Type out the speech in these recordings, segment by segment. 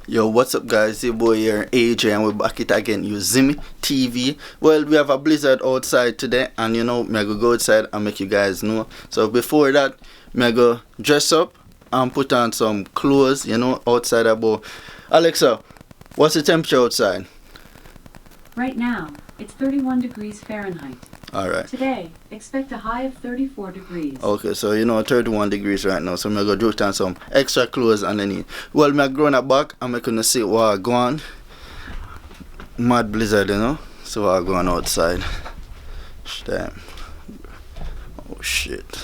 Yo, what's up, guys? Your boy here, Ajay, and we're back it again. Uzimmi TV. Well, we have a blizzard outside today, and me I go outside and make you guys know. So before that, me I go dress up and put on some clothes, outside about. Alexa, what's the temperature outside? Right now, it's 31 degrees Fahrenheit. Alright. Today, expect a high of 34 degrees. Okay, so 31 degrees right now, so I'm gonna go on some extra clothes underneath. Well, I'm going back and I'm gonna see what I go on. Mad blizzard, so I go on outside. Damn. Oh shit.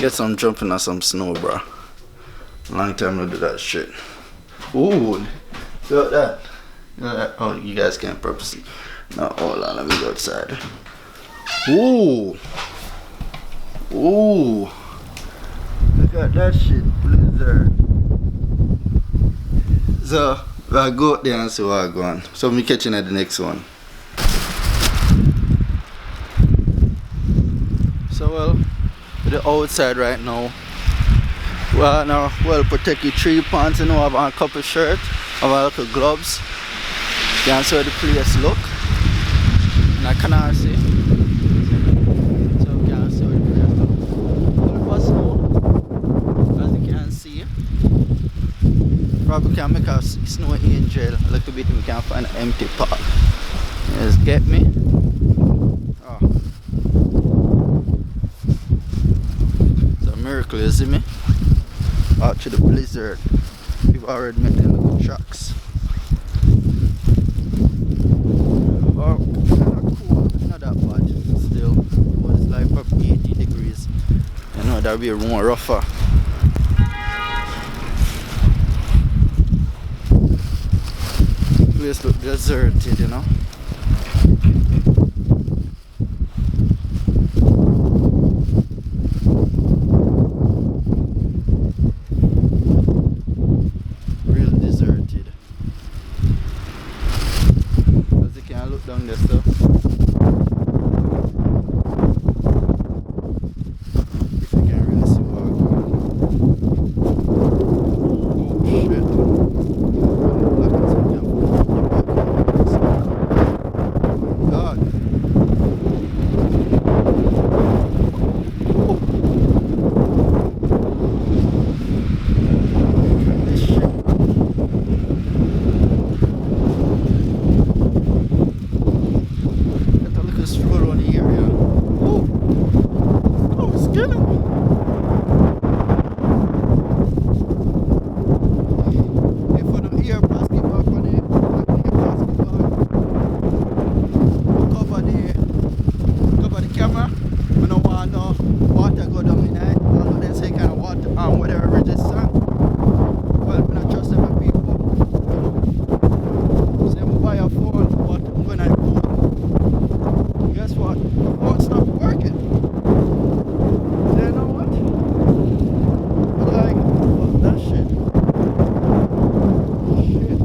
Get some jumping on some snow, bro. Long time to do that shit. Ooh, got that. Oh, you guys can't purposely. No, hold on, let me go outside. Ooh. Ooh. Look at that shit, blizzard. So, I'll go out there and see what I'm going. So, me catching at the next one. So, well, we're outside right now. Well, now, protected 3 pants, I have on a couple shirts, I have a couple gloves. You can see how the place look. And I cannot see. So you can see how the place look. Well, snow, as you can see. Probably can make a snow angel. A little bit we can find an empty park. Just get me. Oh. It's a miracle, you see me? Out to the blizzard. We've already made them little tracks. Oh, kind of cool, not that bad. Still, it was like up 80 degrees. That'll be more rougher. Place look deserted, Real deserted. As you can look down there, so. If you can really see what I'm Oh shit. God. This shit. Get a little stroll on the area. Oh, oh, it's killing me. If I don't hear plastic bag on it, plastic bag. Cover the camera. I don't want no water go down in it. I know they say kind of water and whatever resistant. Well, I'm not trusting my people. So I'm buy a phone, but I'm gonna go. Guess what? The phone stopped working. You know what? Like, fuck that shit. Shit.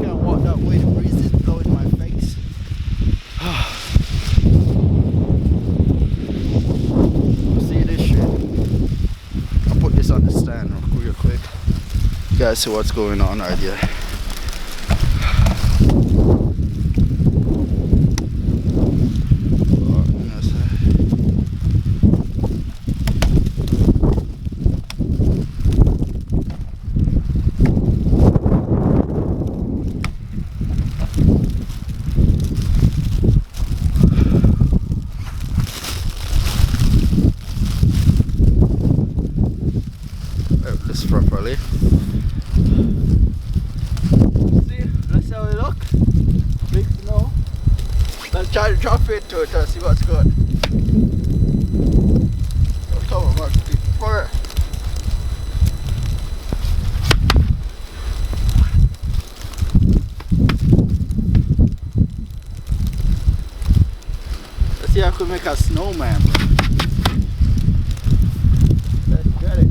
Can't walk that way, the breeze is blowing my face. See this shit? I'll put this on the stand real quick. You guys see what's going on right here. This properly. See, that's how it look. Big snow. Let's try to drop it to it and see what's good. Let's see if I could make a snowman. Let's get it.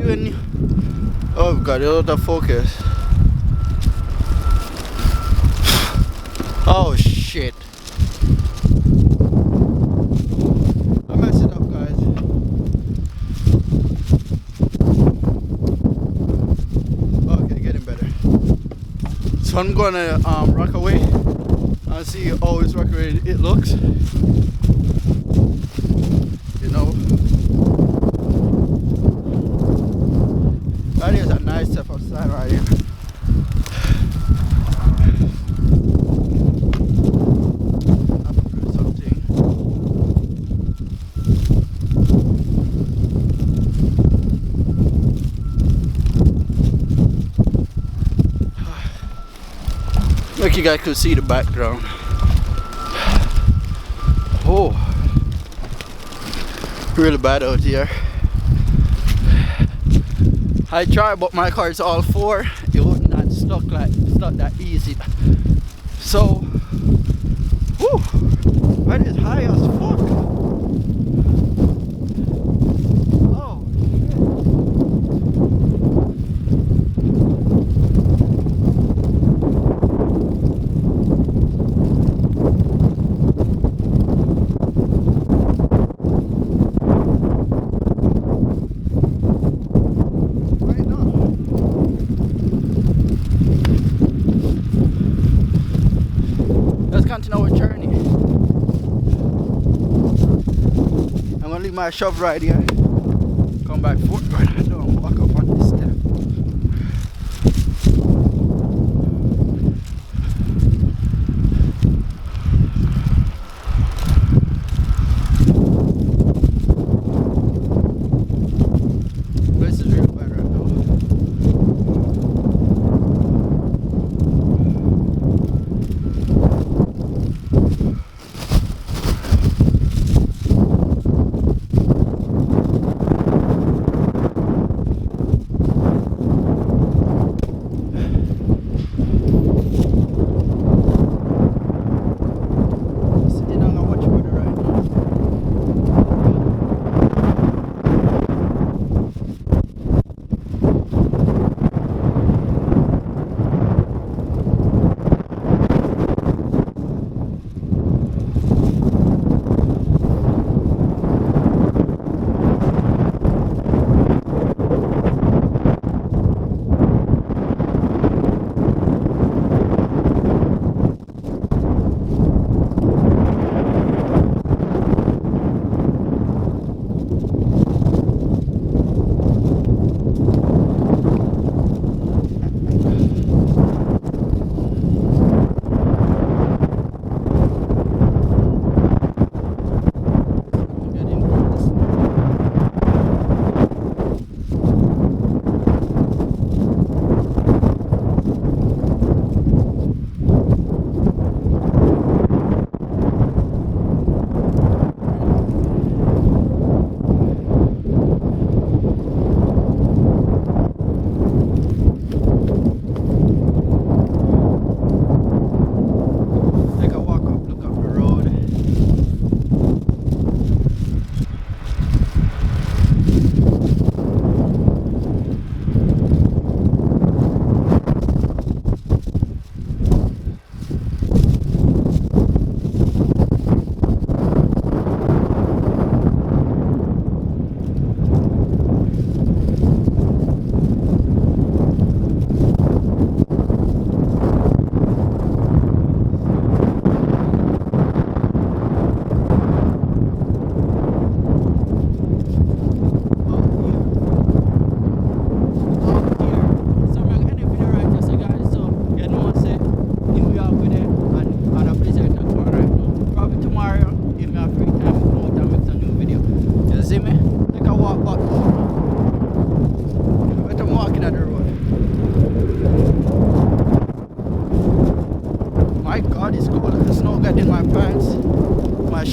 doing? Oh god, you're out of focus. Oh shit. I messed it up, guys. Okay, getting better. So I'm gonna rock away and see how it's rock away it looks. You know. That is a nice step outside right here. Like you guys could see the background. Oh, really bad out here. I tried, but my car is all four. It would not stuck that easy. So, whew, that is high as fuck. Oh continue our journey. I'm gonna leave my shove right here. Come back forward right now and walk up on this step. This is real bad right now.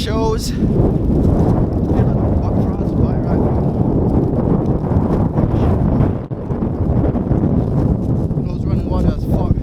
shows. Those running water as fuck.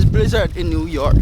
is blizzard in New York.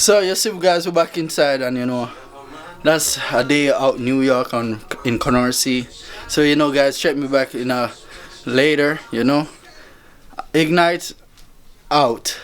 So you see guys, we're back inside, and you know that's a day out in New York and in Canarsie. So you know guys, check me back in a later, you know. Ignite out.